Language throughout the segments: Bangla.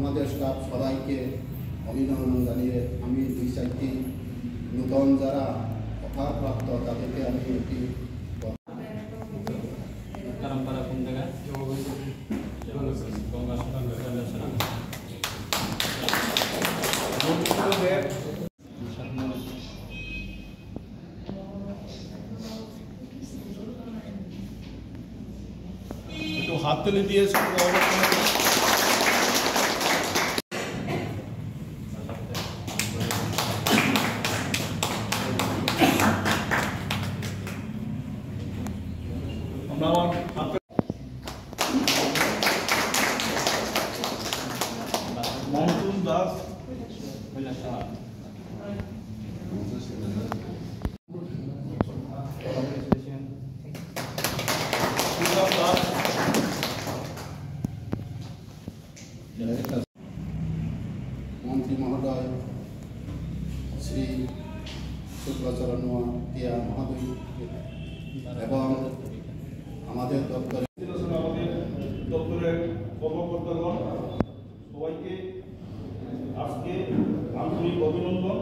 আমাদের স্টাফ সবাইকে অভিনন্দন জানিয়ে আমি 2-4টি নূতন যারা অফারপ্রাপ্ত তাদেরকে আমি একটি একটু হাত তুলে দিয়ে মন্টুন দাস মন্ত্রী মহোদয় শ্রী শুক্লাচরণ তিয়া মহোদয় এবং আমাদের দপ্তরের কর্মকর্তাগণ সবাইকে আজকে আন্তরিক অভিনন্দন।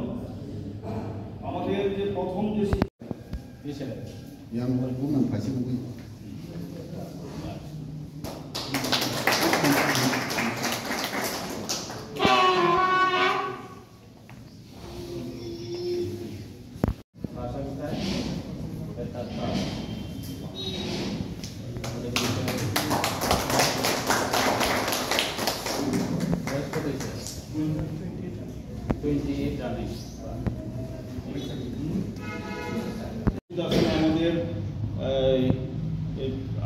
আমাদের যে প্রথম যে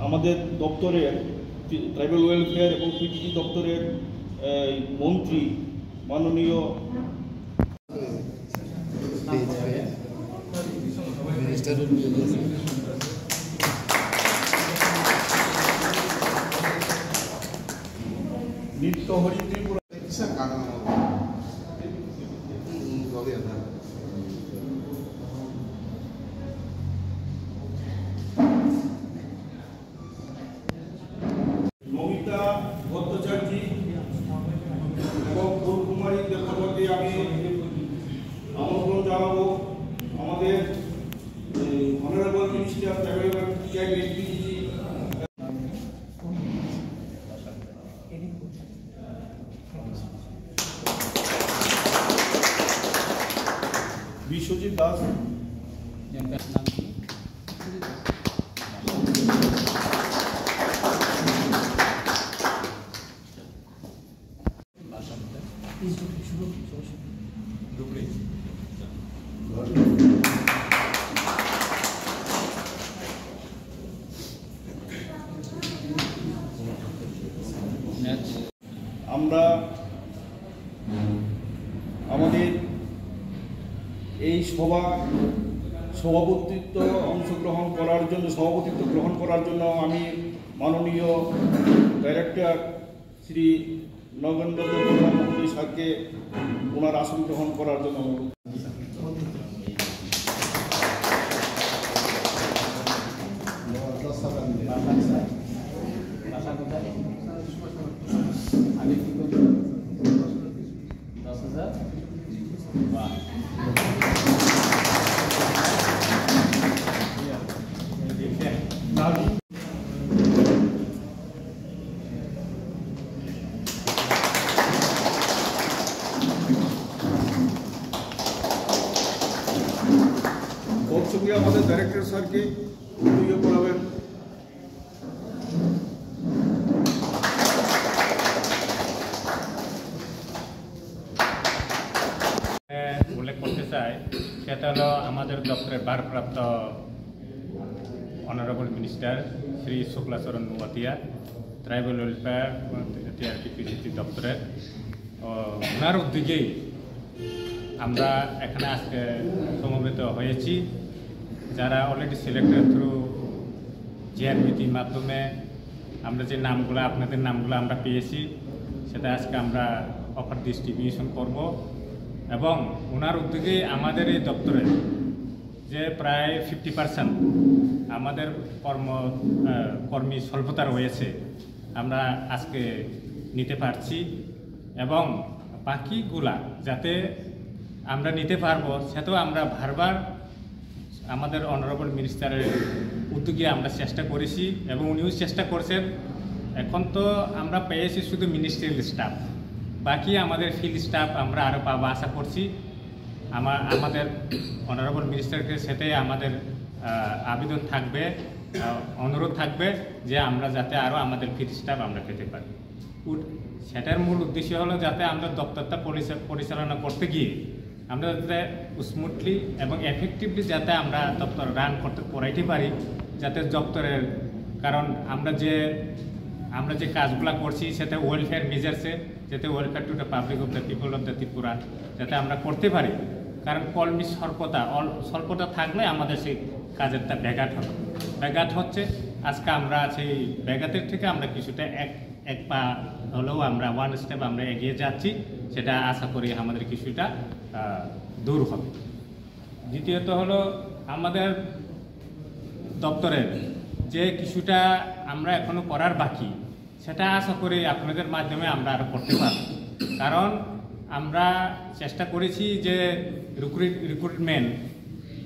আমাদের দপ্তরের ট্রাইবাল ওয়েলফেয়ার এবং পিটিটি দপ্তরের মন্ত্রী মাননীয় নিত্য হরি ত্রিপুরা নমিতা ভট্টাচার্য এবং ফুলকুমারী দেববর্মাকে আমি আমন্ত্রণ জানাবো আমাদের honourable minister tribal Biswajit Das আমরা আমাদের এই সভাপতিত্ব গ্রহণ করার জন্য আমি মাননীয় ডাইরেক্টর শ্রী নগেন্দ্র দেববর্মা মহোদয় স্যারকে ওনার আসন গ্রহণ করার জন্য সঙ্গে আমাদের ডাইরেক্টর স্যারকে করাবেন। উল্লেখ করতে চাই সেটা হলো আমাদের দপ্তরের ভারপ্রাপ্ত honourable minister Shri Shuklacharan Noatia tribal welfare TRPPCC দপ্তরের ওনার উদ্যোগেই আমরা এখানে আজকে সমবেত হয়েছি। যারা অলরেডি সিলেক্টেড থ্রু জিআরবিটির মাধ্যমে আমরা যে নামগুলো আপনাদের নামগুলো আমরা পেয়েছি সেটা আজকে আমরা অফার ডিস্ট্রিবিউশন করব এবং ওনার উদ্যোগে আমাদের এই দপ্তরে যে প্রায় 50% আমাদের কর্মী স্বল্পতা রয়েছে আমরা আজকে নিতে পারছি এবং বাকিগুলা যাতে আমরা নিতে পারবো, সেটাও আমরা বারবার আমাদের অনারেবল মিনিস্টারের উদ্যোগে আমরা চেষ্টা করেছি এবং উনিও চেষ্টা করছেন। এখন তো আমরা পেয়েছি শুধু মিনিস্ট্রিয়াল স্টাফ, বাকি আমাদের ফিল্ড স্টাফ আমরা আরও পাবো আশা করছি। আমাদের অনারেবল মিনিস্টারকে সেটাই আমাদের আবেদন থাকবে, অনুরোধ থাকবে যে আমরা যাতে আরও আমাদের ফিল্ড স্টাফ আমরা পেতে পারি। সেটার মূল উদ্দেশ্য হলো যাতে আমরা দপ্তরটা পরিচালনা করতে গিয়ে আমরা যাতে স্মুথলি এবং এফেক্টিভলি যাতে আমরা দপ্তর রান করতে করাইতে পারি, যাতে দপ্তরের, কারণ আমরা যে কাজগুলো করছি সেটা ওয়েলফেয়ার মেজার্সে, যাতে welfare to the public of the people of the Tripura যাতে আমরা করতে পারি। কারণ কর্মী স্বল্পতা থাকলে আমাদের সেই কাজেরটা ব্যাঘাত হচ্ছে। আজকে আমরা সেই ব্যাঘাতের থেকে আমরা কিছুটা এক পা হলেও আমরা ওয়ান স্টেপ আমরা এগিয়ে যাচ্ছি, সেটা আশা করি আমাদের কিছুটা দূর হবে। দ্বিতীয়ত হলো আমাদের দপ্তরের যে কিছুটা আমরা এখনো করার বাকি, সেটা আশা করি আপনাদের মাধ্যমে আমরা আরও করতে পারব। কারণ আমরা চেষ্টা করেছি যে রিক্রুটমেন্ট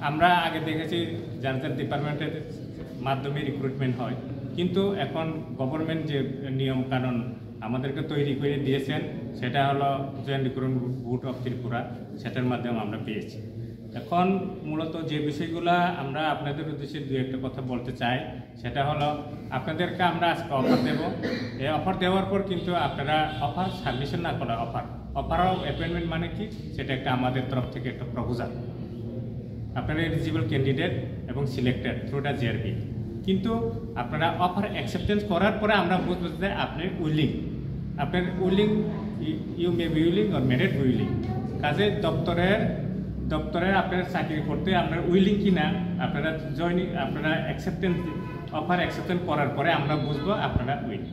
আমরা আগে দেখেছি যার ডিপার্টমেন্টের মাধ্যমে রিক্রুটমেন্ট হয়, কিন্তু এখন গভর্নমেন্ট যে নিয়ম কানুন আমাদেরকে তৈরি করে দিয়েছেন সেটা হলো joint recruitment board of Tripura, সেটার মাধ্যমে আমরা পেয়েছি। এখন মূলত যে বিষয়গুলো আমরা আপনাদের উদ্দেশ্যে দু একটা কথা বলতে চাই, সেটা হলো আপনাদেরকে আমরা আজকে অফার দেব। এই অফার দেওয়ার পর কিন্তু আপনারা অফার সাবমিশন না করা, অফার অফ অ্যাপয়েন্টমেন্ট মানে কি, সেটা একটা আমাদের তরফ থেকে একটা প্রপোজাল। আপনারা এলিজিবল ক্যান্ডিডেট এবং সিলেক্টেড থ্রু দ্য জিআরপি, কিন্তু আপনারা অফার অ্যাকসেপ্টেন্স করার পরে আমরা বুঝবো যে আপনি willing, you may be willing or merit willing. কাজে দপ্তরে আপনার চাকরি করতে আপনার উইলিং কিনা, আপনারা আপনারা অফার অ্যাকসেপ্টেন্স করার পরে আমরা বুঝবো আপনারা উইলিং।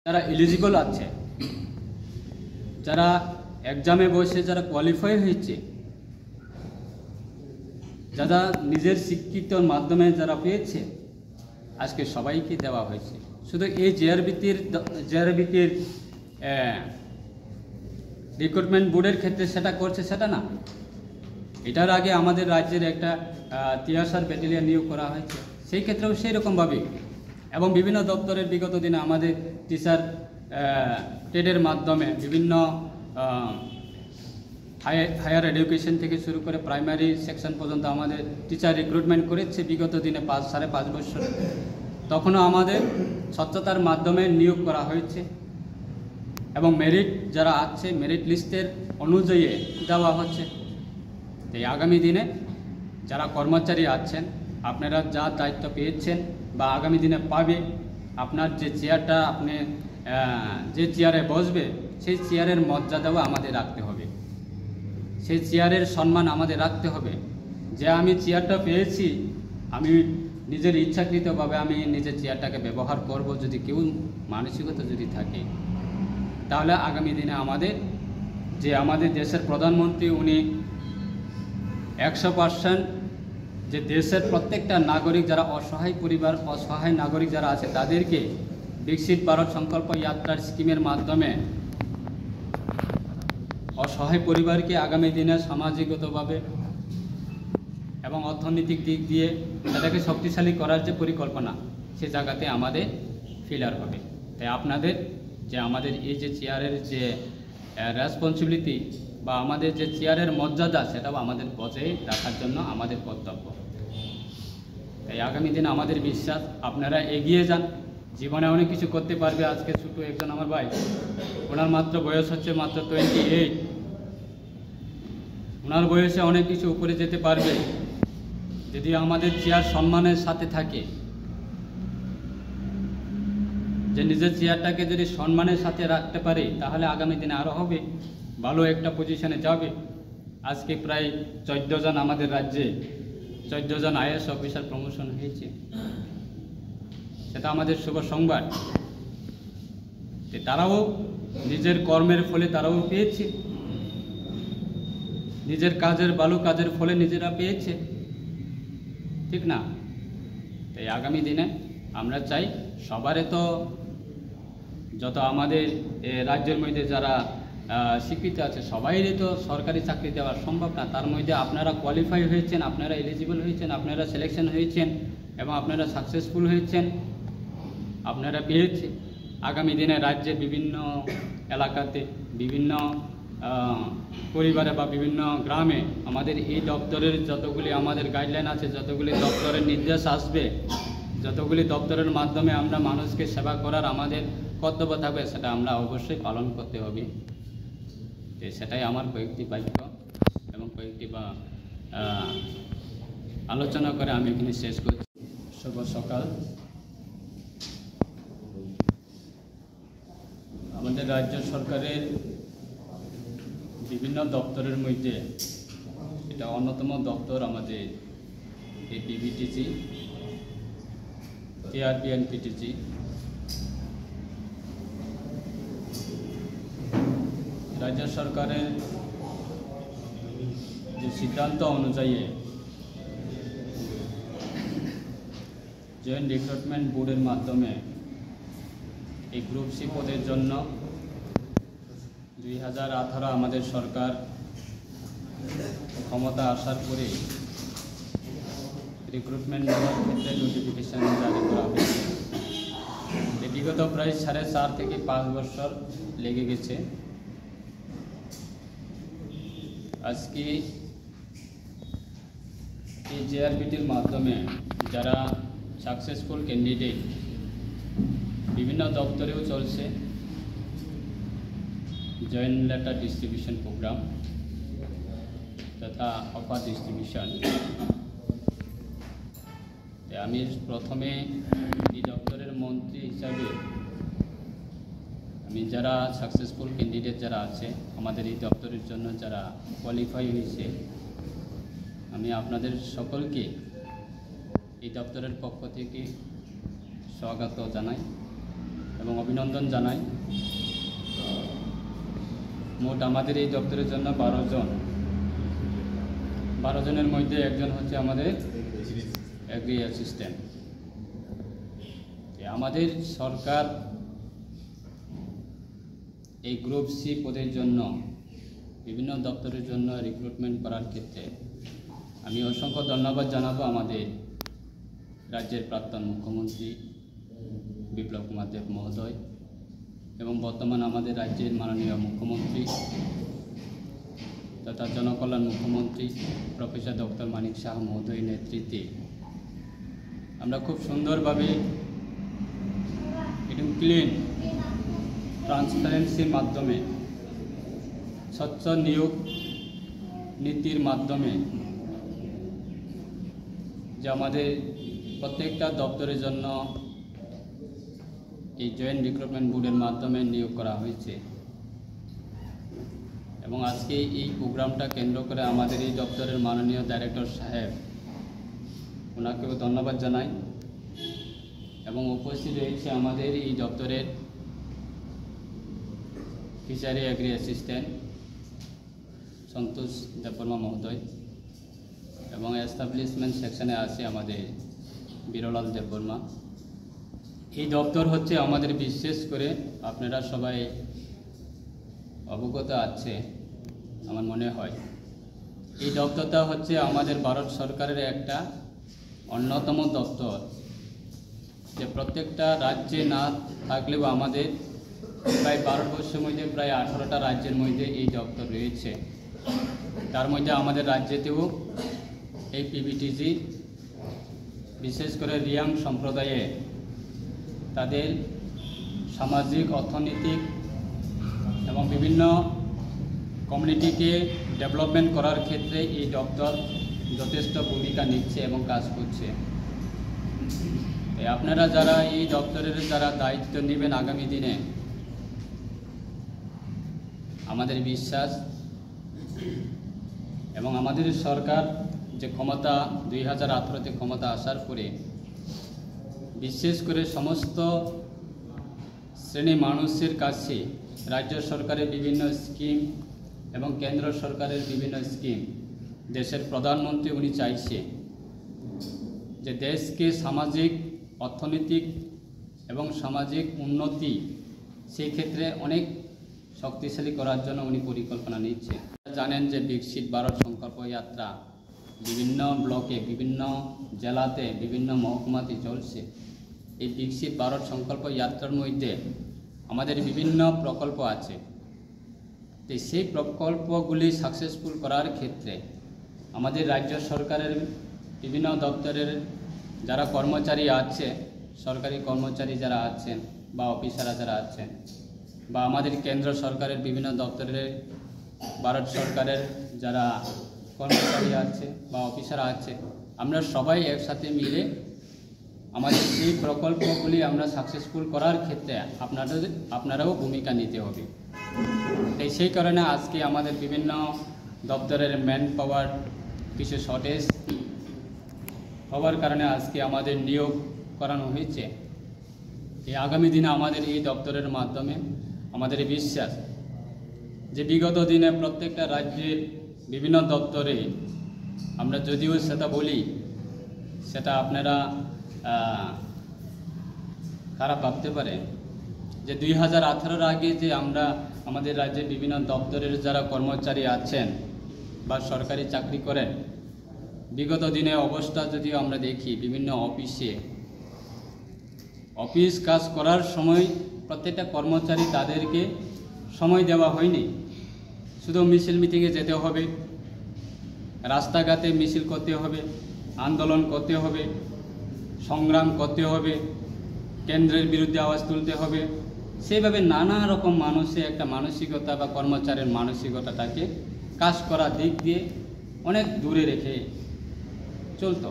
যারা এলিজিবল আছে, যারা এক্সামে বসে যারা কোয়ালিফাই হয়েছে, যারা নিজের শিক্ষিতর মাধ্যমে যারা পেয়েছে, আজকে সবাইকে দেওয়া হয়েছে। শুধু এই জিআরবিটির রিক্রুটমেন্ট বোর্ডের ক্ষেত্রে সেটা করছে সেটা না, এটার আগে আমাদের রাজ্যের একটা তিয়াসার ব্যাটালিয়ন নিয়োগ করা হয়েছে, সেই ক্ষেত্রেও সেই রকমভাবে। এবং বিভিন্ন দপ্তরের বিগত দিনে আমাদের টিচার ট্রেডের মাধ্যমে বিভিন্ন হায়ার এডুকেশন থেকে শুরু করে প্রাইমারি সেকশন পর্যন্ত আমাদের টিচার রিক্রুটমেন্ট করেছে বিগত দিনে 5.5 বছর। তখনও আমাদের স্বচ্ছতার মাধ্যমে নিয়োগ করা হয়েছে এবং মেরিট যারা আছে মেরিট লিস্টের অনুযায়ী দেওয়া হচ্ছে। এই আগামী দিনে যারা কর্মচারী আছেন, আপনারা যা দায়িত্ব পেয়েছেন বা আগামী দিনে পাবে, আপনার যে চেয়ারটা আপনি যে চেয়ারে বসবে সেই চেয়ারের মর্যাদাও আমাদের রাখতে হবে, সেই চেয়ারের সম্মান আমাদের রাখতে হবে। যে আমি চেয়ারটা পেয়েছি, আমি নিজের ইচ্ছাকৃতভাবে আমি নিজের চেয়ারটাকে ব্যবহার করব, যদি কেউ মানসিকতা যদি থাকে, তাহলে আগামী দিনে আমাদের দেশের প্রধানমন্ত্রী উনি 100% যে দেশের প্রত্যেকটা নাগরিক যারা অসহায় পরিবার, অসহায় নাগরিক যারা আছে, তাদেরকে বিকশিত ভারত সংকল্প যাত্রার স্কিমের মাধ্যমে অসহায় পরিবারকে আগামী দিনে সামাজিকগতভাবে এবং অর্থনৈতিক দিক দিয়ে তাদেরকে শক্তিশালী করার যে পরিকল্পনা, সে জায়গাতে আমাদের ফিলার হবে। তাই আপনাদের যে আমাদের এই যে চেয়ারের যে রেসপন্সিবিলিটি বা আমাদের যে চেয়ারের মর্যাদা, সেটাও আমাদের বজায় রাখার জন্য আমাদের কর্তব্য। তাই আগামী দিনে আমাদের বিশ্বাস আপনারা এগিয়ে যান, জীবনে অনেক কিছু করতে পারবে। আজকে ছোট একজন আমার ভাই, ওনার মাত্র বয়স হচ্ছে মাত্র 28, ওনার বয়সে অনেক কিছু উপরে যেতে পারবে যদি আমাদের চেয়ার সম্মানের সাথে থাকে। যে নিজের চেয়ারটাকে যদি সম্মানের সাথে রাখতে পারে, তাহলে আগামী দিনে আরও হবে, ভালো একটা পজিশনে যাবে। আজকে প্রায় 14 জন আমাদের রাজ্যে 14 জন আইএএস অফিসার প্রমোশন হয়েছে, সেটা আমাদের শুভ সংবাদ। তারাও নিজের কর্মের ফলে তারাও পেয়েছে, নিজের ভালো কাজের ফলে নিজেরা পেয়েছে, ঠিক না? তাই আগামী দিনে আমরা চাই সবারে, তো যত আমাদের রাজ্যের মধ্যে যারা স্বীকৃতি আছে। সবাইরই তো সরকারি চাকরি দেওয়া সম্ভব না। তার মধ্যে আপনারা কোয়ালিফাই হয়েছেন, আপনারা এলিজিবল হয়েছেন, আপনারা সিলেকশন হয়েছেন এবং আপনারা সাকসেসফুল হয়েছেন, আপনারা পেয়েছে আগামী দিনে রাজ্যের বিভিন্ন এলাকাতে, বিভিন্ন পরিবারে বা বিভিন্ন গ্রামে আমাদের এই দপ্তরের যতগুলি আমাদের গাইডলাইন আছে, যতগুলি দপ্তরের নির্দেশ আসবে, যতগুলি দপ্তরের মাধ্যমে আমরা মানুষকে সেবা করার আমাদের কর্তব্য থাকবে, সেটা আমরা অবশ্যই পালন করতে হবে। সেটাই আমার কয়েকটি বাক্য এবং কয়েকটি আলোচনা করে আমি এখানে শেষ করছি। শুভ সকাল। আমাদের রাজ্য সরকারের বিভিন্ন দপ্তরের মধ্যে এটা অন্যতম দপ্তর আমাদের এই পিবিটিসি, টিআরপিএনপিটিসি। রাজ্য সরকারের যে সিদ্ধান্ত অনুযায়ী জয়েন্ট রিক্রুটমেন্ট বোর্ডের মাধ্যমে এই গ্রুপ সি পদের জন্য 2018 আমাদের সরকার ক্ষমতা আসার পরে রিক্রুটমেন্ট নেওয়ার ক্ষেত্রে নোটিফিকেশান জারি করা হয়েছে। বিগত প্রায় 4.5 থেকে 5 বছর লেগে গেছে। আজকে এই জেআরবিটির মাধ্যমে যারা সাকসেসফুল ক্যান্ডিডেট, বিভিন্ন দপ্তরেও চলছে জয়েন্ট লেটার ডিস্ট্রিবিউশন প্রোগ্রাম তথা অফার ডিস্ট্রিবিউশন। আমি প্রথমে এই দপ্তরের মন্ত্রী হিসাবে আমি যারা সাকসেসফুল ক্যান্ডিডেট যারা আছে আমাদের এই দপ্তরের জন্য যারা কোয়ালিফাই হয়েছে, আমি আপনাদের সকলকে এই দপ্তরের পক্ষ থেকে স্বাগত জানাই এবং অভিনন্দন জানাই। মোট আমাদের এই দপ্তরের জন্য 12 জন, 12 জনের মধ্যে একজন হচ্ছে আমাদের এগ্রি অ্যাসিস্ট্যান্ট। আমাদের সরকার এই গ্রুপ সি পদের জন্য বিভিন্ন দপ্তরের জন্য রিক্রুটমেন্ট করার ক্ষেত্রে আমি অসংখ্য ধন্যবাদ জানাবো আমাদের রাজ্যের প্রাক্তন মুখ্যমন্ত্রী বিপ্লব কুমার দেব মহোদয় এবং বর্তমান আমাদের রাজ্যের মাননীয় মুখ্যমন্ত্রী তথা জনকল্যাণ মুখ্যমন্ত্রী প্রফেসর ডক্টর মানিক শাহ মহোদয়ের নেতৃত্বে আমরা খুব সুন্দরভাবে একদম ক্লিন ট্রান্সপারেন্সির মাধ্যমে, স্বচ্ছ নিয়োগ নীতির মাধ্যমে যে আমাদের প্রত্যেকটা দপ্তরের জন্য এই জয়েন্ট রিক্রুটমেন্ট বোর্ডের মাধ্যমে নিয়োগ করা হয়েছে। এবং আজকে এই প্রোগ্রামটা কেন্দ্র করে আমাদের এই দপ্তরের মাননীয় ডাইরেক্টর সাহেব, ওনাকেও ধন্যবাদ জানাই। এবং উপস্থিত রয়েছে আমাদের এই দপ্তরের ফিশারি এগ্রি অ্যাসিস্ট্যান্ট সন্তোষ দেববর্মা মহোদয় এবং এস্টাবলিশমেন্ট সেকশনে আছে আমাদের বীরলাল দেববর্মা। এই দপ্তর হচ্ছে আমাদের, বিশেষ করে আপনারা সবাই অবগত আছে আমার মনে হয়, এই দপ্তরটা হচ্ছে আমাদের ভারত সরকারের একটা অন্যতম দপ্তর, যে প্রত্যেকটা রাজ্যে না থাকলেও আমাদের প্রায় ভারতবর্ষের মধ্যে প্রায় 18টা রাজ্যের মধ্যে এই দপ্তর রয়েছে। তার মধ্যে আমাদের রাজ্যেতেও এই পিবিটিসি বিশেষ করে রিয়াং সম্প্রদায়ে তাদের সামাজিক, অর্থনৈতিক এবং বিভিন্ন কমিউনিটিকে ডেভেলপমেন্ট করার ক্ষেত্রে এই দপ্তর যথেষ্ট ভূমিকা নিচ্ছে এবং কাজ করছে। আপনারা যারা এই দপ্তরের যারা দায়িত্ব নেবেন আগামী দিনে, আমাদের বিশ্বাস এবং আমাদের সরকার যে ক্ষমতা 2018-তে ক্ষমতা আসার পরে বিশেষ করে সমস্ত শ্রেণী মানুষের কাছে রাজ্য সরকারের বিভিন্ন স্কিম এবং কেন্দ্র সরকারের বিভিন্ন স্কিম, দেশের প্রধানমন্ত্রী উনি চাইছে যে দেশকে সামাজিক, অর্থনৈতিক এবং সামাজিক উন্নতি, সেই ক্ষেত্রে অনেক শক্তিশালী করার জন্য উনি পরিকল্পনা নিচ্ছে। জানেন যে বিকশিত ভারত সংকল্প যাত্রা বিভিন্ন ব্লকে, বিভিন্ন জেলাতে, বিভিন্ন মহকুমাতে চলছে। এই বিকশিত ভারত সংকল্প যাত্রার মধ্যে আমাদের বিভিন্ন প্রকল্প আছে। তো সেই প্রকল্পগুলি সাকসেসফুল করার ক্ষেত্রে আমাদের রাজ্য সরকারের বিভিন্ন দপ্তরের যারা কর্মচারী আছে, সরকারি কর্মচারী যারা আছেন বা অফিসাররা যারা আছেন, বা আমাদের কেন্দ্র সরকারের বিভিন্ন দপ্তরের, ভারত সরকারের যারা কর্মচারী আছে বা অফিসার আছে, আমরা সবাই একসাথে মিলে আমাদের এই প্রকল্পগুলি আমরা সাকসেসফুল করার ক্ষেত্রে আপনারাও ভূমিকা নিতে হবে। তাই সেই কারণে আজকে আমাদের বিভিন্ন দপ্তরের ম্যান পাওয়ার কিছু শর্টেজ হওয়ার কারণে আজকে আমাদের নিয়োগ করানো হয়েছে। এই আগামী দিনে আমাদের এই দপ্তরের মাধ্যমে আমাদের বিশ্বাস যে বিগত দিনে প্রত্যেকটা রাজ্যের বিভিন্ন দপ্তরে আমরা যদিও সেটা বলি, সেটা আপনারা খারাপ ভাবতে পারে যে 2018-র আগে যে আমরা আমাদের রাজ্যের বিভিন্ন দপ্তরের যারা কর্মচারী আছেন বা সরকারি চাকরি করেন, বিগত দিনে অবস্থা যদিও আমরা দেখি বিভিন্ন অফিস কাজ করার সময় প্রত্যেকটা কর্মচারী তাদেরকে সময় দেওয়া হয়নি। শুধু মিছিল মিটিংয়ে যেতে হবে, রাস্তাঘাটে মিছিল করতে হবে, আন্দোলন করতে হবে, সংগ্রাম করতে হবে, কেন্দ্রের বিরুদ্ধে আওয়াজ তুলতে হবে। সেইভাবে নানা রকম মানুষের একটা মানসিকতা বা কর্মচারীর মানসিকতাটাকে কাজ করার দিক দিয়ে অনেক দূরে রেখে চলত।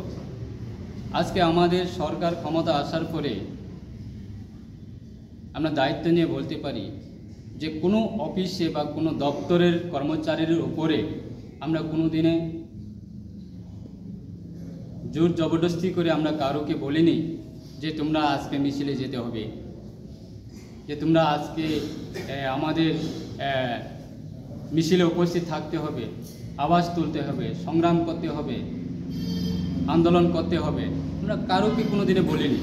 আজকে আমাদের সরকার ক্ষমতা আসার পরে আমরা দায়িত্ব নিয়ে বলতে পারি যে কোনো অফিসে বা কোনো দপ্তরের কর্মচারীর উপরে আমরা কোনো দিনে জোর জবরদস্তি করে আমরা কারোকে বলিনি যে তোমরা আজকে মিছিলে যেতে হবে, যে তোমরা আজকে আমাদের মিছিলে উপস্থিত থাকতে হবে, আওয়াজ তুলতে হবে, সংগ্রাম করতে হবে, আন্দোলন করতে হবে। আমরা কারোকে কোনো দিনে বলিনি।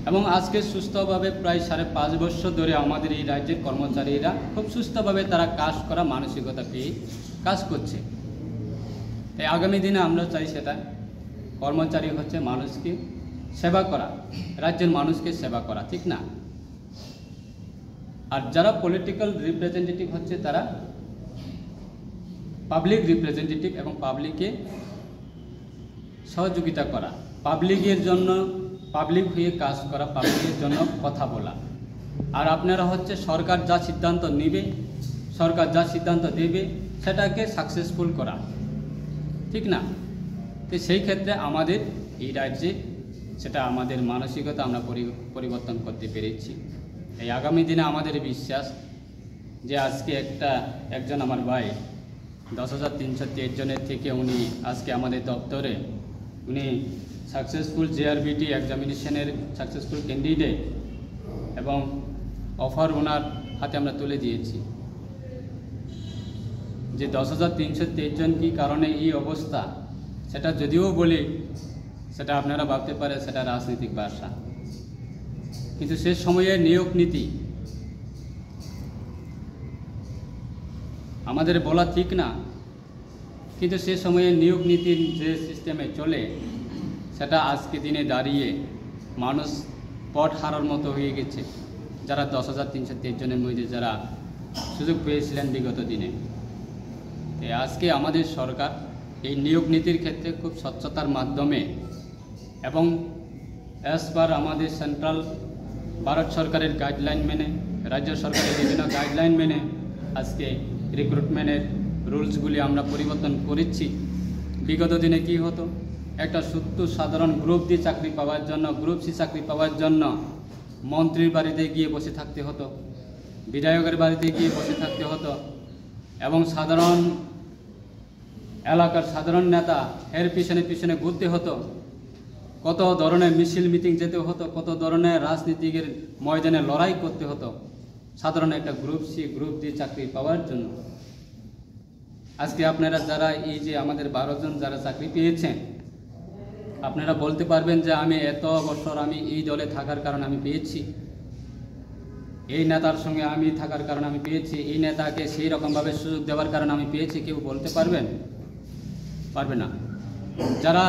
এবং আজকে সুস্থভাবে প্রায় 5.5 বছর ধরে আমাদের এই রাজ্যের কর্মচারীরা খুব সুস্থভাবে তারা কাজ করা মানসিকতা পেয়ে কাজ করছে। তাই আগামী দিনে আমরা চাই সেটা কর্মচারী হচ্ছে মানুষকে সেবা করা, রাজ্যের মানুষকে সেবা করা, ঠিক না? আর যারা পলিটিক্যাল রিপ্রেজেন্টেটিভ হচ্ছে তারা পাবলিক রিপ্রেজেন্টেটিভ এবং পাবলিকে সহযোগিতা করা, পাবলিকের জন্য পাবলিক হয়ে কাজ করা, পাবলিকের জন্য কথা বলা। আর আপনারা হচ্ছে সরকার যা সিদ্ধান্ত নেবে, সরকার যা সিদ্ধান্ত দেবে সেটাকে সাকসেসফুল করা, ঠিক না? তো সেই ক্ষেত্রে আমাদের এই রাজ্যে সেটা আমাদের মানসিকতা আমরা পরিবর্তন করতে পেরেছি। এই আগামী দিনে আমাদের বিশ্বাস যে আজকে একজন আমার ভাই 10,323 জনের থেকে উনি আজকে আমাদের দপ্তরে উনি সাকসেসফুল JRBT এক্সামিনেশনের সাকসেসফুল ক্যান্ডিডেট এবং অফার ওনার হাতে আমরা তুলে দিয়েছি। যে 10,323 জন কী কারণে এই অবস্থা সেটা যদিও বলি, সেটা আপনারা ভাবতে পারে সেটা রাজনৈতিক ভাষা, কিন্তু সে সময়ে নিয়োগ নীতি আমাদের বলা ঠিক না, কিন্তু সে সময়ে নিয়োগ নীতির যে সিস্টেমে চলে সেটা আজকে দিনে দাঁড়িয়ে মানুষ পট হারার মতো হয়ে গেছে। যারা 10,323 জনের মধ্যে যারা সুযোগ পেয়েছিলেন বিগত দিনে, আজকে আমাদের সরকার এই নিয়োগ নীতির ক্ষেত্রে খুব স্বচ্ছতার মাধ্যমে এবং অ্যাজ পার আমাদের সেন্ট্রাল ভারত সরকারের গাইডলাইন মেনে, রাজ্য সরকারের বিভিন্ন গাইডলাইন মেনে আজকে রিক্রুটমেন্টের রুলসগুলি আমরা পরিবর্তন করেছি। বিগত দিনে কি হতো, একটা সাধারণ গ্রুপ ডি চাকরি পাওয়ার জন্য, গ্রুপ সি চাকরি পাওয়ার জন্য মন্ত্রীর বাড়িতে গিয়ে বসে থাকতে হতো, বিধায়কের বাড়িতে গিয়ে বসে থাকতে হতো এবং সাধারণ এলাকার সাধারণ নেতা এর পিছনে পিছনে ঘুরতে হতো, কত ধরনের মিছিল মিটিং যেতে হতো, কত ধরনের রাজনীতিকের ময়দানে লড়াই করতে হতো সাধারণ একটা গ্রুপ সি গ্রুপ ডি চাকরি পাওয়ার জন্য। আজকে আপনারা যারা এই যে আমাদের 12 জন যারা চাকরি পেয়েছেন, আপনারা বলতে পারবেন যে আমি এত বছর আমি এই দলে থাকার কারণে আমি পেয়েছি। এই নেতার সঙ্গে আমি থাকার কারণে আমি পেয়েছি, এই নেতাকে সেই রকমভাবে সুযোগ দেওয়ার কারণে আমি পেয়েছি, কেউ বলতে পারবেন? পারবে না। যারা